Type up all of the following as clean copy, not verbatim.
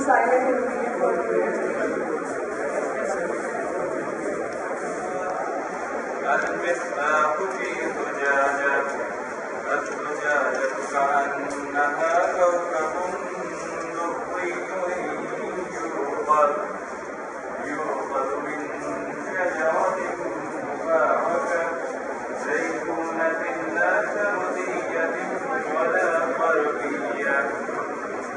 silent and obedient for prayers. المصباح في زجاجة الزجاجة كأنها كوكب دري يوقد من شجرة مباركة زيتونة لا شرقية ولا غربية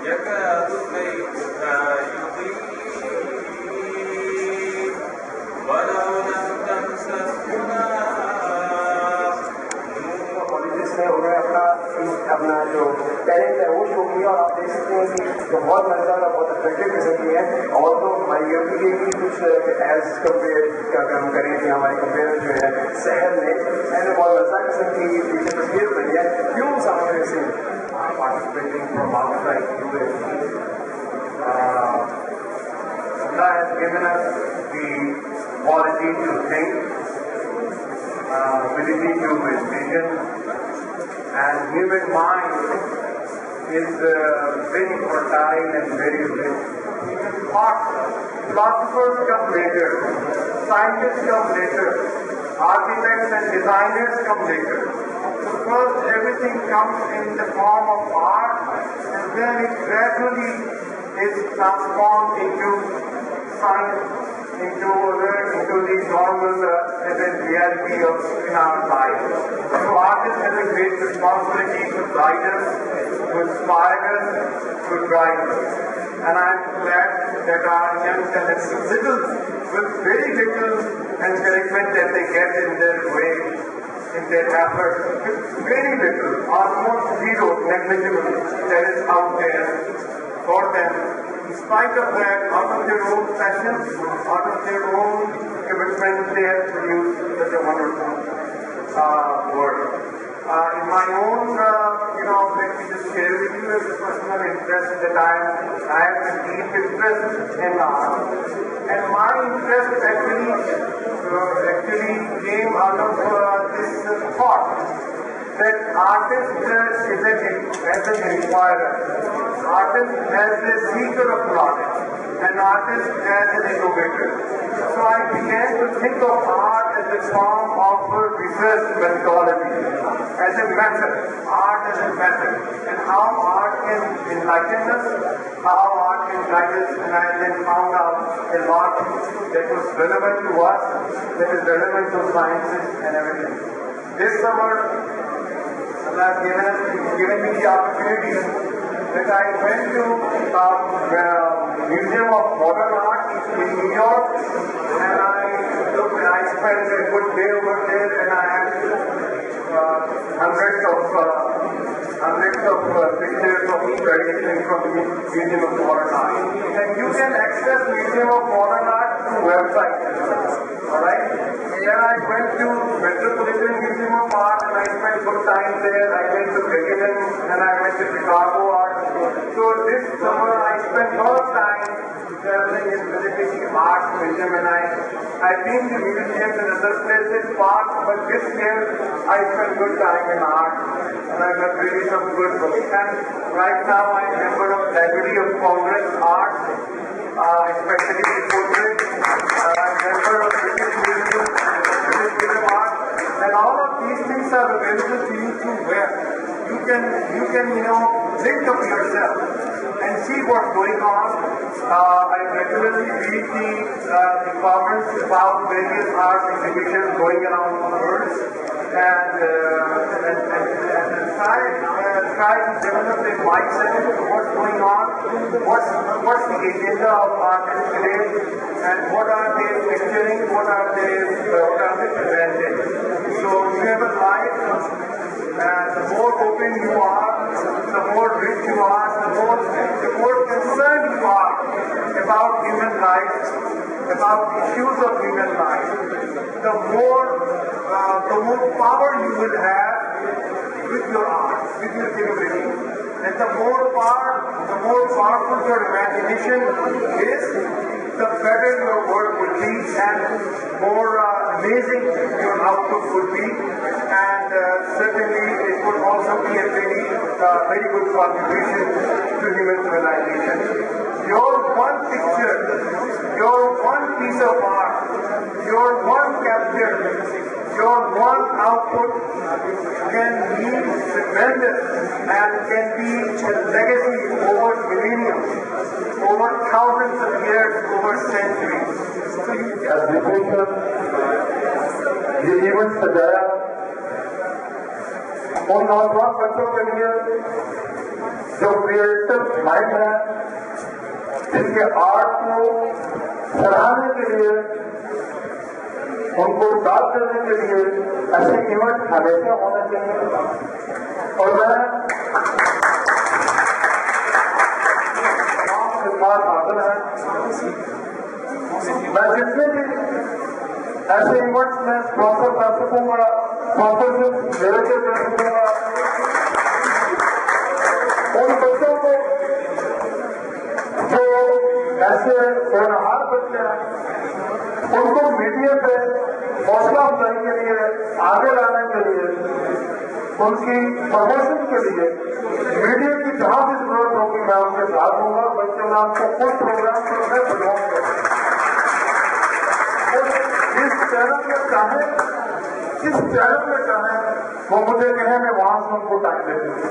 يكاد زيتها يضيء ولو لم تمسسه ने उन्हें अपना जो टैलेंट है वो शो किया और आप देख सकते हैं कि जो बहुत मजेदार और बहुत अट्रैक्टिव किस्म की है और तो हमारी यूपी की भी कुछ एज कम्पेयर अगर हम करें कि हमारी कंपेयर जो है शहर में ऐसे बहुत मजेदार किस्म की पीछे तस्वीर बनी है क्यों सामने से participating from outside US Allah has given us the quality to think, ability to envision, and human mind is very fertile and very rich. Philosophers come later, scientists come later, architects and designers come later. So first everything comes in the form of art and then it gradually is transformed into science, into the normal reality of in our lives. So artists have a great responsibility to guide us, to inspire us, to drive us. And I'm glad that our young talents with very little encouragement that they get in their way, in their effort, with very little, almost zero, negligible, that is out there for them. In spite of that, out of their own passion, out of their own commitment, they have produced such a wonderful work. In my own, let me just share with you as a personal interest that I have a deep interest in art. And my interest actually came out of this thought that artist as an inquirer, artist as a seeker of knowledge, and artist as an innovator. So I began to think of art as a form of research methodology, as a method, art as a method, and how art can enlighten us, how art can guide us, and I then found out a lot that was relevant to us, that is relevant to sciences and everything. This summer, Allah has given me the opportunity that I went to Museum of Modern Art in New York, and I spent a good day over there, and I had hundreds of pictures of tradition from the Museum of Modern Art. And you can access Museum of Modern Art through website. Alright? Here I went to Metropolitan Museum of Art and I spent good time there. I went to Guggenheim and I went to Chicago Art. So this summer I spent a lot of time traveling and visiting the art museum, and I've been to museums and other places, parks, but this year I spent good time in art and I got really some good books. And right now I'm a member of Library of Congress Art, especially the portrait, member of British Museum, British Museum Art, and all of these things are available to you through web. You can link up yourself and see what's going on. I regularly read the comments about various art exhibitions going around the world, and try to develop a mindset of what's going on, what's the agenda of artists today, and what are they picturing, what are they presenting. So you have a life, and the more open you are, the more rich you are, the more concerned you are about human life, about issues of human life, the more power you will have with your art, with your capability. And the more powerful your imagination is, the better your work will be and more amazing your output would be. And certainly it would also be a very good contribution to human civilization. your one picture, your one piece of art, your one capture, your one output can be tremendous and can be a legacy over millennia, over thousands of years, over centuries. ये event सजाया उन नौजवान बच्चों के लिए जो creative mind है, जिनके आर्ट को सराहने के लिए, उनको दाद देने के लिए ऐसे इवेंट हमेशा होने चाहिए। और मैं तमाम खिदमत हासिल है, मैं जितने भी ऐसे इवेंट्स में स्पॉन्सर कर सकूंगा, स्पॉन्सरशिप मेरे से कर सकूंगा, उन बच्चों को जो ऐसे होनहार बच्चे हैं, उनको मीडिया पे हौसला अफजाई के लिए, आगे लाने के लिए, उनकी प्रमोशन के लिए मीडिया की जहां भी जरूरत होगी मैं उनके साथ दूंगा। बच्चों में आपको कुछ प्रोग्राम पर मैं बुलाऊंगा। जिस चैनल में चाहे, जिस चैनल में चाहे वो मुझे कहे, मैं वहां से उनको टाइम दे दूंगा।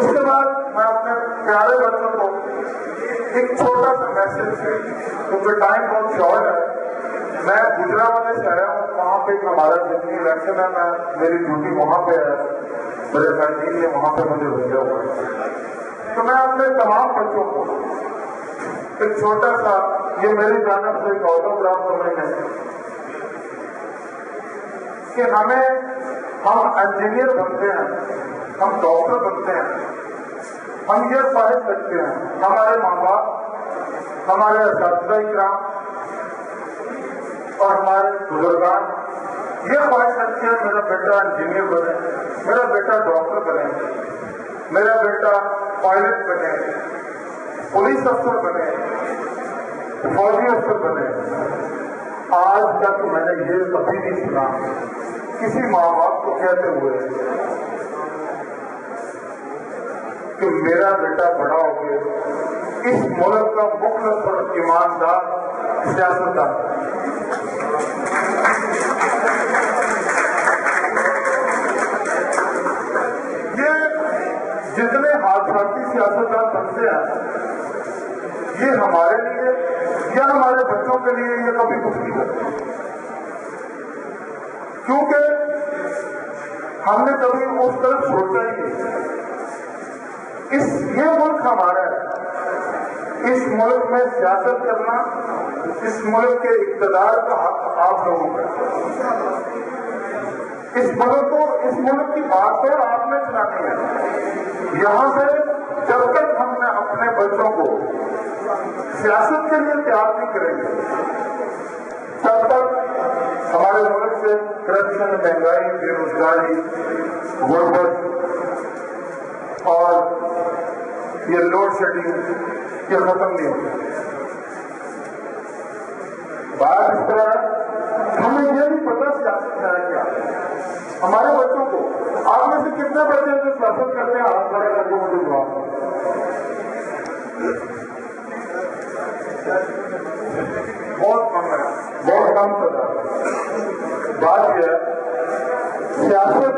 उसके बाद मैं अपने प्यारे बच्चों को एक छोटा सा मैसेज, क्योंकि टाइम बहुत शॉर्ट है, मैं गुजरावाले से आया हूँ, वहाँ पे हमारा जितनी इलेक्शन है, मैं मेरी ड्यूटी वहाँ पे है, मेरे कैंटीन ने वहाँ पे मुझे भेजा हुआ है। तो मैं अपने तमाम बच्चों को एक छोटा सा, ये मेरी जानब से एक ऑटोग्राफ समझेंगे कि हम इंजीनियर बनते हैं, हम डॉक्टर बनते हैं, हम ये ख्वाहिश रखते हैं, हमारे माँ बाप, हमारे असातिज़ा-ए-किराम और हमारे बुजुर्गान ये ख्वाहिश रखते हैं मेरा बेटा इंजीनियर बने, मेरा बेटा डॉक्टर बने, मेरा बेटा पायलट बने, पुलिस अफसर बने, फौजी अफसर बने। आज तक मैंने ये कभी नहीं सुना किसी माँ बाप को कहते हुए कि मेरा बेटा बड़ा हो गया इस मुल्क का मुखलस और ईमानदार सियासतदान। ये जितने हाथाती सियासतदान बनते हैं, ये हमारे लिए या हमारे बच्चों के लिए ये कभी कुछ नहीं करते, क्योंकि हमने कभी उस तरफ सोचा ही नहीं। ये मुल्क हमारा है, इस मुल्क में सियासत करना, इस मुल्क के इक़्तिदार का हक आप लोगों का, इस मुल्क की बात तो आपने चलानी है। यहाँ से जब तक हमने अपने बच्चों को सियासत के लिए तैयार नहीं करेंगे, तब तक हमारे मुल्क से करप्शन, महंगाई, बेरोजगारी, गुर्बत और ये लोड शेडिंग ये खत्म नहीं होगी। बात इस तरह है, हमें ये नहीं पता सियासत है क्या। हमारे बच्चों को, आप में से कितने बच्चे जो सियासत करते हैं, हाथ खड़े करके मुझे जवाब। बहुत कम है, बहुत कम सजा। बात यह है, सियासत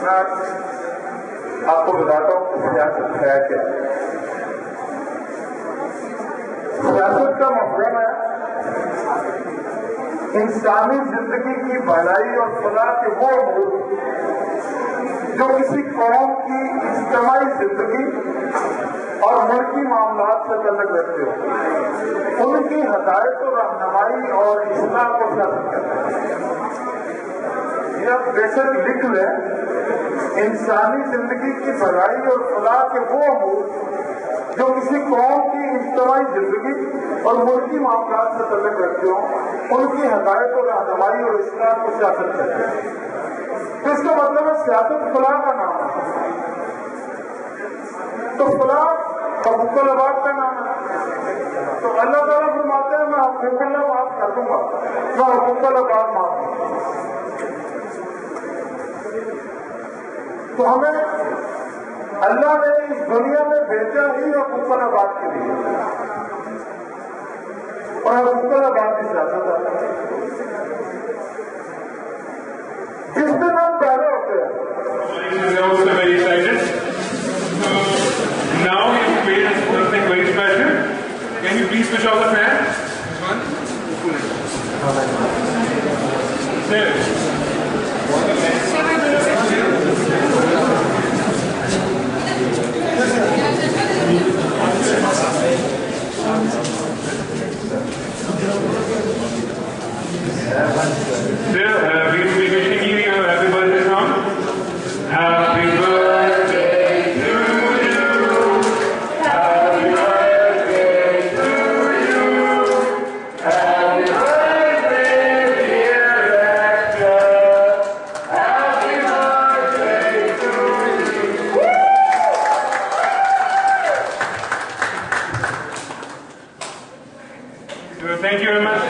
मैं आपको बताता हूँ सियासत है क्या। सियासत का मफहूम है इंसानी जिंदगी की भलाई और फलाह के वो अमूर जो किसी कौम की इज्तिमाई जिंदगी और मुल्की मामलात से तल्लुक रखते हो, उनकी हदायत और रहनुमाई और इस्लाह को सियासत करते हैं। यह बेशक लिख लें, इंसानी जिंदगी की भलाई और फलाह के वो अमूर जो किसी कौम की इज्तिमाई जिंदगी और मुल्की मामलात से तल्लुक रखते हो, उनकी हदायत और रहनुमाई और इस्लाह को सियासत करते हैं। तो इसका मतलब है सियासत फलाह का नाम है। तो फलाह हक़ूक़ुल-इबाद का नाम है। तो अल्लाह ताला फरमाते हैं मैं हक़ूक़ुल्लाह माफ कर दूंगा, मैं हक़ूक़ुल-इबाद माफ दूंगा। तो हमें अल्लाह ने इस दुनिया में भेजा ही हुकूमत के लिए, और हुकूमत की सियासत है। जिस दिन हम पैदा होते हैं, very excited. Now we have made something very special. Can you please switch off the fan? We will be wishing you a happy birthday song. Happy birthday to you. Happy birthday to you. Happy birthday, dear Hector. Happy birthday to you. Thank you very much.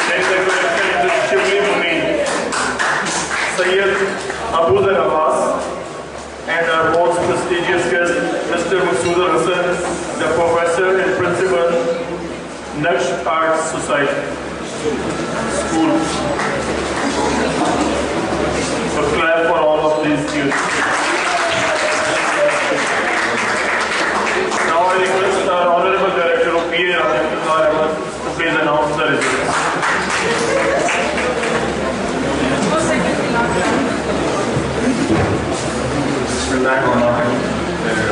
Next requisition is Shibli Mumin, Sayyid Abuzar Abbas, and our most prestigious guest, Mr. Masood Hassan, the professor and principal, Naksh Arts Society School. So clap for all of these students. Now I request our Honorable Director of PA to please announce the results.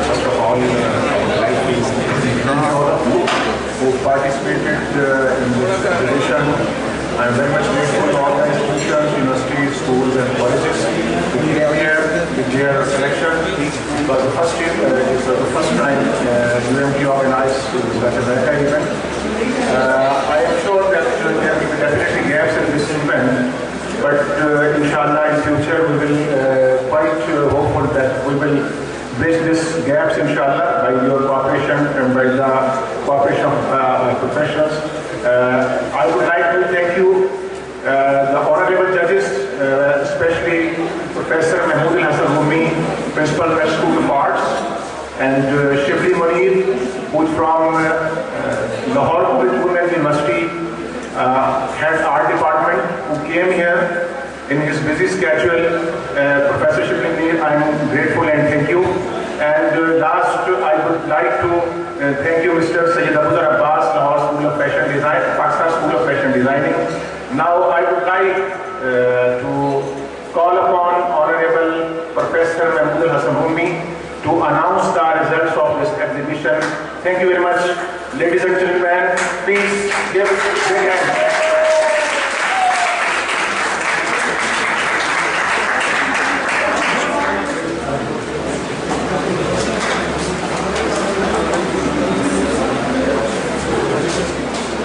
First of all, I would like to thank all of you who participated in this competition. I am very much grateful to all the institutions, universities, schools and colleges who came here with their selection. It was the first time UMT organized such a very event. I am sure that there will be definitely gaps in this event, but inshallah in future we will quite hopeful that we will bridge these gaps inshallah by your cooperation and by the cooperation of professionals. I would like to thank you, the honorable judges, especially Professor Mahmood Hassan Rumi, Principal West School of Arts, and Shibli Munir, who is from Lahore Women's University, head art department, who came here in his busy schedule. Professor Shibli Munir, I am grateful and thank you. And last, I would like to thank you, Mr. Sayyid Abuzar Abbas, Lahore School of Fashion Design, Pakistan School of Fashion Designing. Now I would like to call upon Honorable Professor Mahmood Hassan Rumi to announce the results of this exhibition. Thank you very much, ladies and gentlemen. Please give a big hand.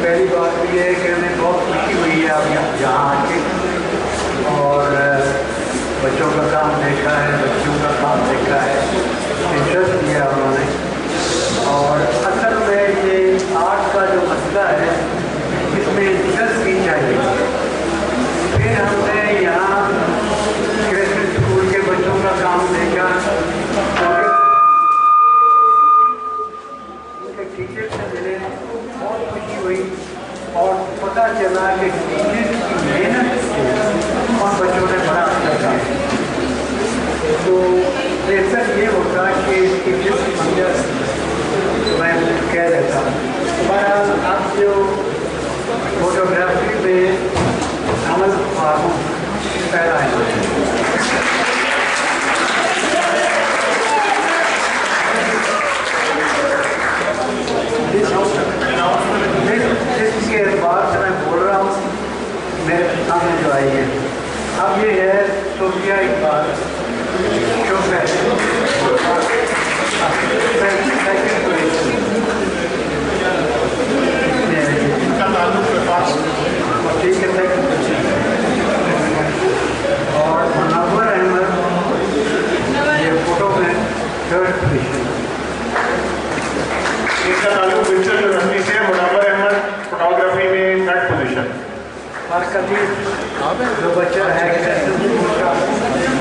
पहली बात तो ये है कि हमें बहुत खुशी हुई है अब यहाँ आके और बच्चों का काम देखा है, बच्चों का काम देखा है, इंटरेस्ट लिया उन्होंने। और असल में ये आर्ट का जो मसला है इसमें इंटरेस्ट भी चाहिए। फिर हमने यहाँ क्रिश्चियन स्कूल के बच्चों का काम देखा, उनके टीचर से मिले, बहुत खुशी हुई और पता चला कि टीचर्स की मेहनत से और बच्चों ने बड़ा अच्छा काम। तो बेहतर ये होता कि टीचर्स की मंजर मैं कह देता हूँ। बहरहाल अब जो फोटोग्राफी में अमल फारूक पैदा है, जिसके बाद से मैं बोल रहा हूँ मेरे सामने जो आई है अब ये है सोफिया इकबाल, जो ठीक है और मुनव्वर अहमद ये फोटो में 3rd पोजीशन। इसका ताल्लुक विंचर यूनिवर्सिटी से। मुनव्वर अहमद फोटोग्राफी में 3rd पोजीशन। और कभी जो बच्चा है उसका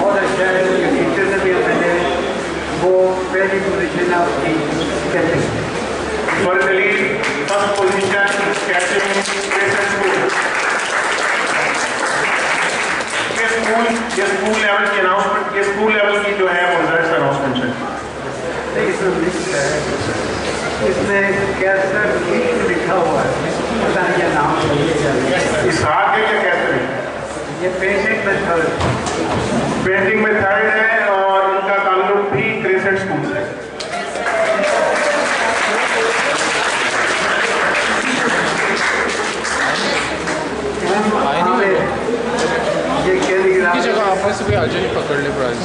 बहुत अच्छा है, टीचर ने भी अपने वो पहली पोजीशन है उसकी sketching. First 1st position sketching Christian school. ये स्कूल लेवल की अनाउंसमेंट, ये स्कूल लेवल की जो है रिजल्ट्स अनाउंसमेंट है। इसमें कैसर लिखा हुआ है, पता नहीं नाम इस हाथ के क्या कैसर है? ये पेंटिंग में 3rd, पेंटिंग में 3rd है और इनका ताल्लुक भी क्रिश्चियन स्कूल से। ये कैलीग्राफी जगह आपने से भी आजरी पकड़ ले प्राइज।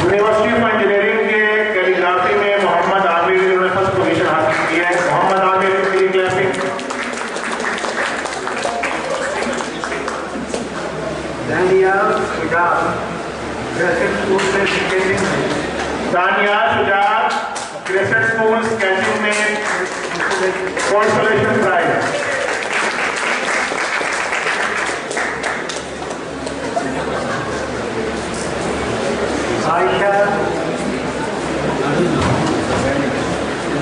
यूनिवर्सिटी ऑफ इंजीनियरिंग के कैलीग्राफी में मोहम्मद आमिर ने 1st पोजीशन हासिल की है। मोहम्मद आमिर कैलीग्राफी। दानिया शुजा क्रिश्चियन स्कूल में स्केचिंग में, दानिया शुजा क्रिश्चियन स्कूल स्केचिंग में consolation prize. आयशा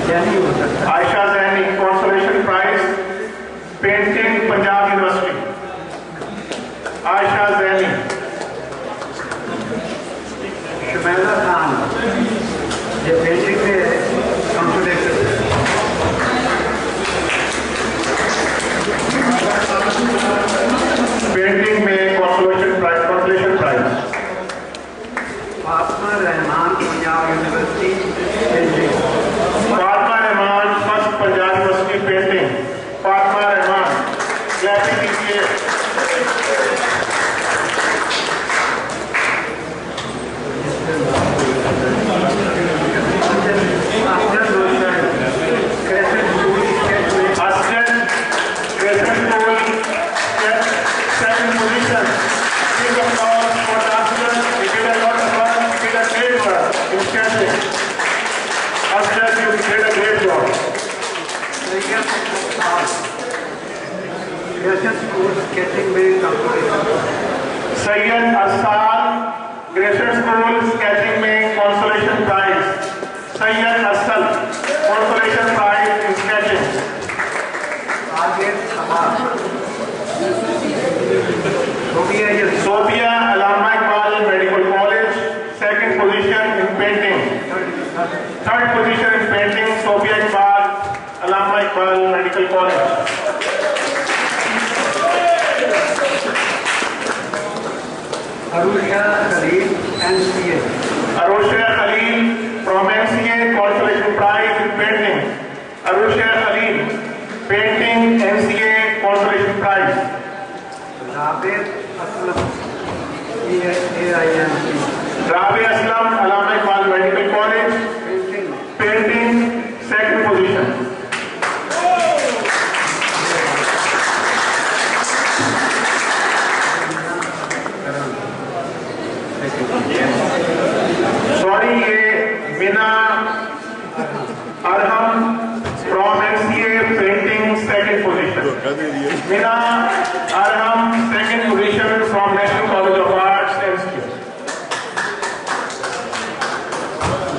जैनी हो सकता है। Ayesha जैनी consolation prize, painting, Punjab University. Ayesha जैनी. Shumaila Khan ये पेंटिंग में कंसोलेशन पेंटिंग में consolation prize. Fatima Rahman Punjab university painting Fatima Rahman first Punjab university painting. Fatima Rahman clapping कीजिए. स्केचिंग में Syed Arsal graduate school sketching में consolation prize. Syed Arsal consolation prize in sketching. आगे Sophia Allama Iqbal medical college second position in painting. Third position in painting Sophia Iqbal Allama Iqbal medical college. Arusha Khalil NCA Arusha Khalil from NCA consolation prize in painting. Arusha Khalil painting NCA consolation prize. Rabi Aslam AIMC Rabi Aslam Allama Iqbal Medical College painting second position. Sorry, ये Mina Arham from NCA painting second position. Mina Arham second position from National College of Arts NCA.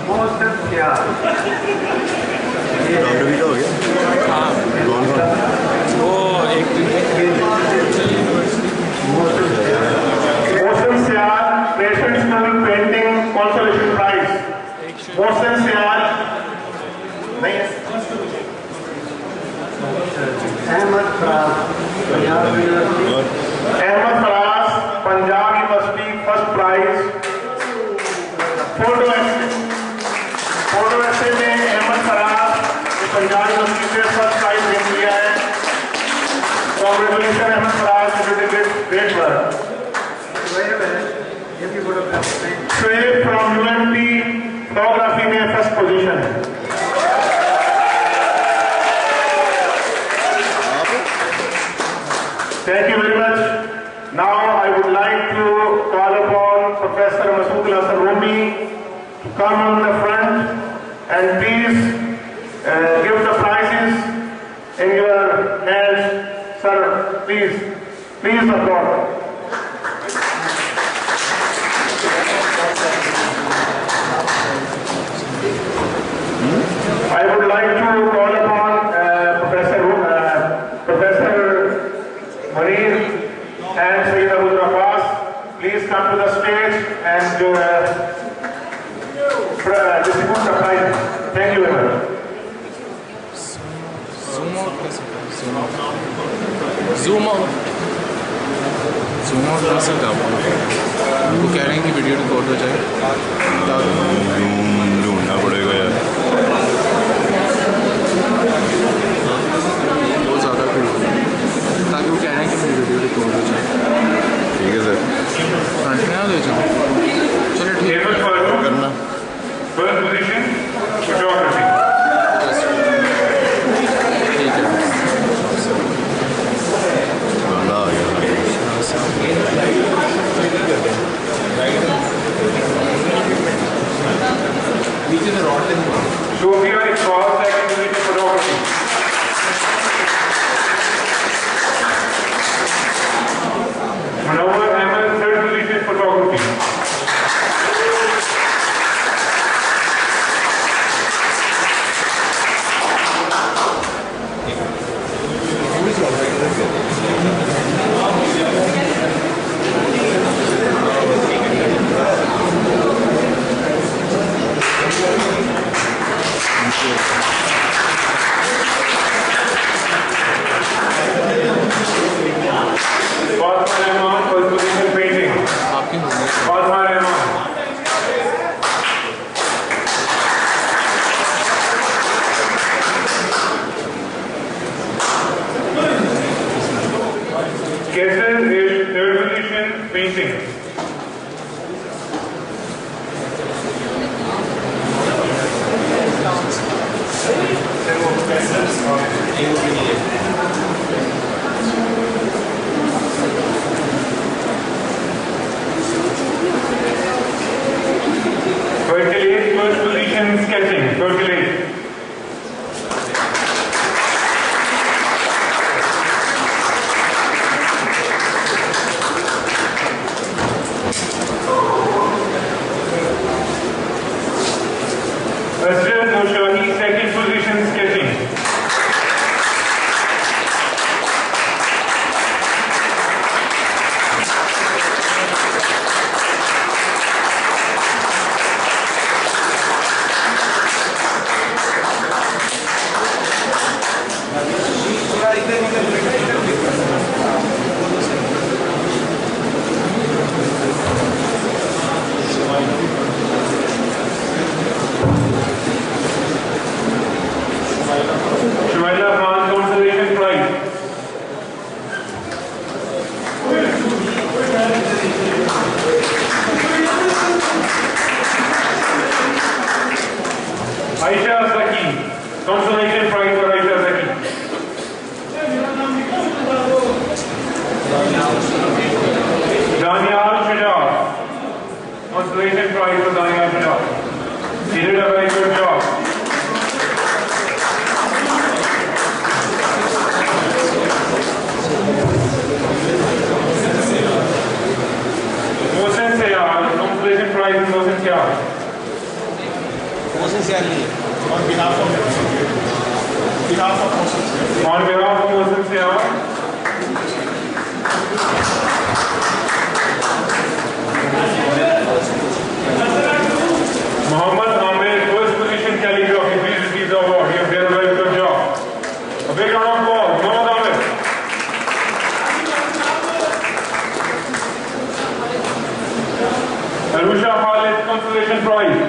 Mohsin क्या वो एक Mohsen Syar Patient School Painting Consolation Prize. Mohsen Syar नहीं है. Ahmed Faraz Punjab University Ahmed Faraz Punjab University first prize. Photo essay में Ahmed Faraz Punjab University से first prize जीत लिया है. Congratulations Ahmad Faraz, you did great work. ये भी फोटोग्राफ में Shoaib from UMP photography में फर्स्ट पोजीशन है. Thank you very much. Now I would like to call upon Professor Masood Hasan Rumi to come on the front and please give the prizes in your hands. Sir, please applaud. I would like to call upon Professor Mareer and Sayyid Abdul Abbas. Please come to the stage and distribute the prize. Thank you very much. zoom out कैसे करें? zoom out कैसे कर पाऊँ? वो कह रहे हैं कि वीडियो रिकॉर्ड हो जाए. ढूंढना पड़ेगा यार. बहुत ज़्यादा भीड़ है ताकि वो कह रहे हैं कि मेरी वीडियो रिकॉर्ड हो जाए. ठीक है सर. फ्रंट में आ ले जाओ. चलो ठीक है. करना First position, photography. ठीक है. गाना आ गया. painting. Percolate, first position sketching. Percolate. Asjad Noshahi, second position sketching. Shumaila Khan, consolation prize. Aisha Zaki, consolation prize for Aisha Zaki. Daniel Shajab, consolation prize for Daniel Shajab. He did a very good job. Mohsen Syal, consolation prize in Mohsen Syal. Mohsen Syal on behalf of Mohsen Syal. On behalf of Mohsen Syal. Muhammad Ahmed, first position calligraphy, please receive the award. You have done a very good job. A big round of applause, Muhammad Ahmed. Arusha Khalid, consolation prize.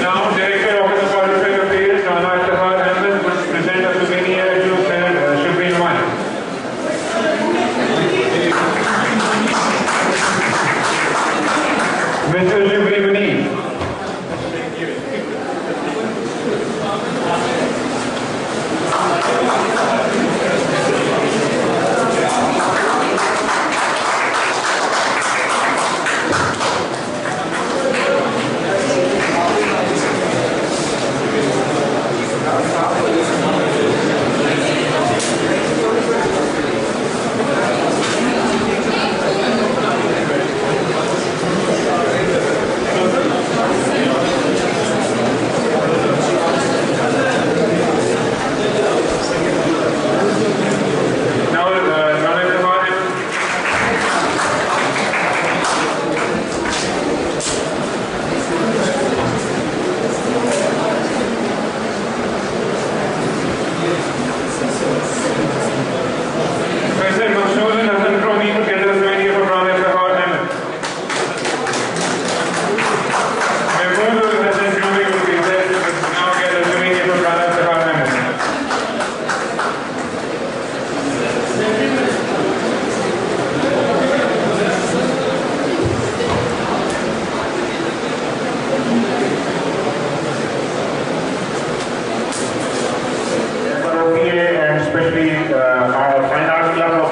Now, Director of the Parliament Affairs, Rana Shahar Ahmed, will present a souvenir to Shubin Wan. Mr. Shubin Mani. Now, Rana Shahar Ahmed. President Masood Hassan Kromi to get a souvenir from Rana Shahar Ahmed. Mahmood Hassan Kromi will be there to now get a souvenir from Rana Shahar Ahmed. And especially our Fine Arts Club of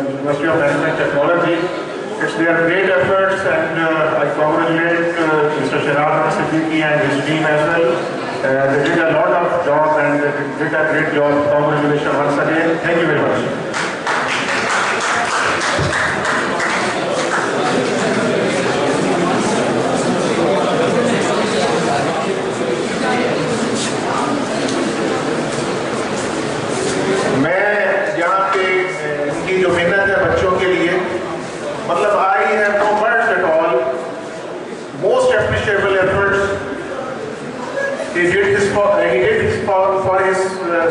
University of Management Technology. It's their great efforts, and I congratulate Mr. Shahar Siddiqui and his team as well. They did a lot of job and they did a great job. Congratulations once again. Thank you very much. मैं यहाँ पे इनकी जो मेहनत है बच्चों के लिए, मतलब I have no words at all. Most appreciable efforts he did this for for his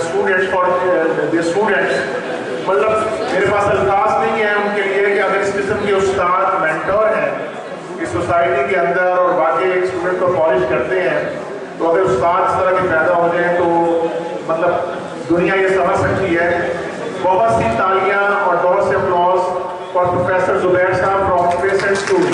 students, for the students. मतलब मेरे पास अल्फाज नहीं है उनके लिए कि अगर इस किस्म के उस्ताद मेंटोर हैं इस सोसाइटी के अंदर और बाकी स्टूडेंट को पॉलिश करते हैं, तो अगर उस्ताद इस तरह के पैदा हो जाए तो मतलब दुनिया ये समझ सकती है। बहुत सी तालियां और बहुत से अप्लॉज फॉर प्रोफेसर जुबैर साहब फ्रॉम पेसेंट स्कूल।